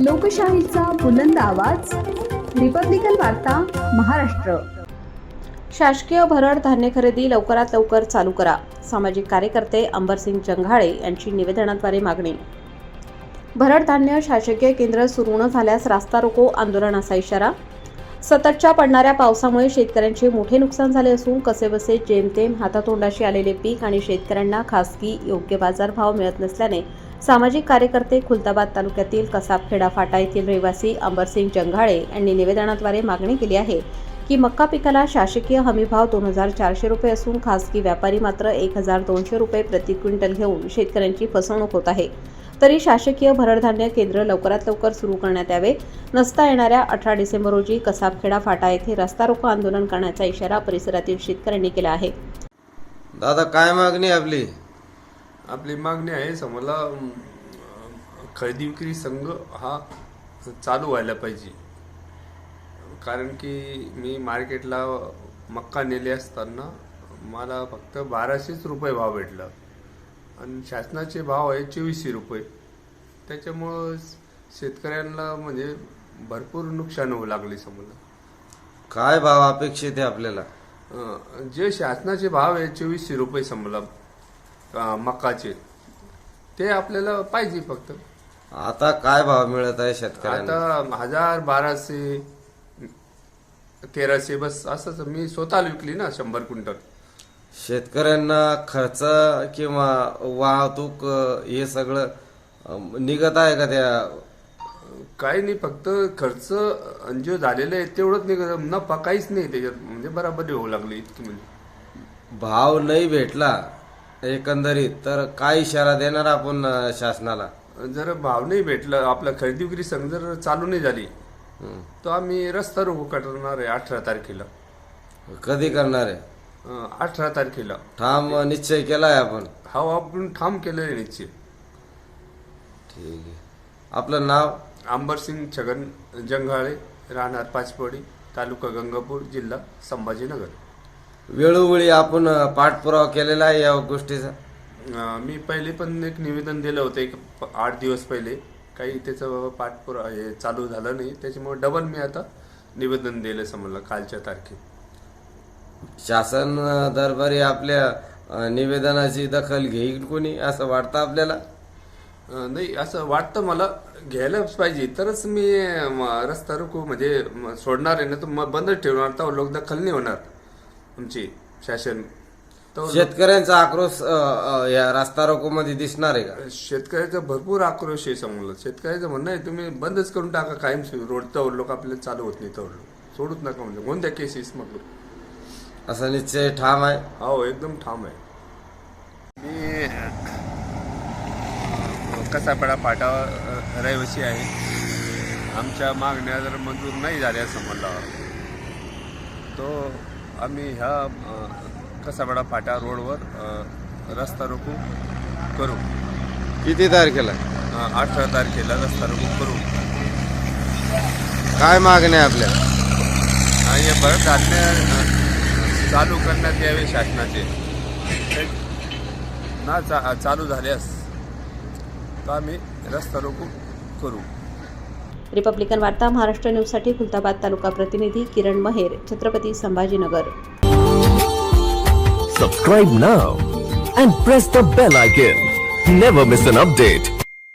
लोकशाहीचा बुलंद आवाज, रिपब्लिकन वार्ता, महाराष्ट्र। शासकीय भरड धान्य खरेदी लवकरात लवकर चालू करा। सामाजिक कार्यकर्ते अंबरसिंग जंघाळे यांची निवेदनाद्वारे मागणी। भरड धान्य शासकीय केंद्र सुरू न झाल्यास रास्ता रोको आंदोलनाचा इशारा। सततच्या पडणाऱ्या पावसामुळे शेतकऱ्यांचे मोठे नुकसान झाले असून कसेबसे जेमतेम हातातोंडाशी आलेले पीक आणि शेतकऱ्यांना खासगी योग्य बाजारभाव मिळत नसल्याने सामाजिक कार्यकर्ते खुलताबाद तालुक्यातील कसाबखेडा फाटा येथील रहिवासी अंबरसिंग जंघाळे यांनी निवेदनाद्वारे मागणी केली आहे की मक्का पिकाला शासकीय हमीभाव 2400 रुपये असून खासगी व्यापारी मात्र 1200 रुपये प्रति क्विंटल घेऊन शेतकऱ्यांची फसवणूक होत आहे। तरी शासकीय भरड धान्य केंद्र लवकरात लवकर सुरू करण्यात यावे, नसता येणाऱ्या 18 डिसेंबर रोजी कसाबखेडा फाटा येथे रस्ता रोको आंदोलन करण्याचा इशारा परिसरातील शेतकऱ्यांनी केला आहे। दादा, काय मागणी आपली? आपली मागणी आहे समोरला खरेदी विक्री संघ हा चालू व्हायला पाहिजे। कारण की मी मार्केटला मक्का नेले असताना मला फक्त 1200 रुपये भाव भेटला आणि शासनाचे भाव आहे 2400 रुपये। त्याच्यामुळं शेतकऱ्यांना म्हणजे भरपूर नुकसान होऊ लागले। समोरला काय भाव अपेक्षित आहे आपल्याला? जे शासनाचे भाव आहे 2400 रुपये समोरला मक्काचे, ते आपल्याला पाहिजे। फक्त आता काय भाव मिळत आहे शेतकऱ्यांना? आता 1000, 1200, 1300 बस असंच। मी स्वतः विकली ना 100 क्विंटल। शेतकऱ्यांना खर्च किंवा वाहतूक हे सगळं निघत आहे का? त्या काही नाही, फक्त खर्च जो झालेला आहे तेवढंच निघत, नफा काहीच नाही त्याच्यात। म्हणजे बराबर होऊ लागली इतकी। म्हणजे भाव नाही भेटला एकंदरीत तर काय इशारा देणार आपण शासनाला? जर भाव नाही भेटला, आपला खरेदी विक्री संघ जर चालू नाही झाली तर आम्ही रस्ता रोको करणार आहे 18 तारखेला। कधी करणार आहे? 18 तारखेला ठाम निश्चय केलाय आपण? हा, आपण ठाम केलेला निश्चय। ठीक आहे। आपलं नाव? अंबरसिंग छगन जंघाळे, राहणार पाचपडी, तालुका गंगापूर, जिल्हा संभाजीनगर। वेळोवेळी आपण पाठपुरावा केलेला आहे या गोष्टीचा? मी पहिले पण एक निवेदन दिलं होतं, एक 8 दिवस पहिले। काही त्याचं पाठपुरावा हे चालू झालं नाही, त्याच्यामुळे डबल मी आता निवेदन दिलं समजलं कालच्या तारखेत। शासन दरबारी आपल्या निवेदनाची दखल घेईल कोणी असं वाटतं आपल्याला? नाही, असं वाटतं मला घ्यायलाच पाहिजे, तरच मी रस्ता रोको म्हणजे सोडणार आहे। ना तर बंदच ठेवणार, तर लोक दखल नाही होणार आमची शासन। शेतकऱ्यांचा आक्रोश या रस्ता रोको मध्ये दिसणार आहे का? शेतकऱ्याचा भरपूर आक्रोश आहे समोर। शेतकऱ्याचं म्हणणं आहे तुम्ही बंदच करून टाका कायम रोड, तर लोक आपल्याला चालू होत नाही, तर सोडूच नका म्हणजे कोणत्या केसेस मग। असा निश्चय ठाम आहे? हो, एकदम ठाम आहे। मी कसाबखेडा फाटा रहिवासी आहे। आमच्या मागण्या जर मंजूर नाही झाल्या समजला तो आम्ही ह्या कसाबखेडा फाटा रोडवर रस्ता रोको करू। किती तारखेला? 18 तारखेला रस्ता रोको करू। काय मागण्या आपल्या? हे भरड धान्य चालू करण्यात यावे शासनाचे, ना चालू झाल्यास तर आम्ही रस्ता रोको करू। रिपब्लिकन वार्ता, महाराष्ट्र न्यूजसाठी खुलताबाद तालुका प्रतिनिधी किरण महेर, Chhatrapati Sambhajinagar. Subscribe now and press the bell icon. Never miss an update.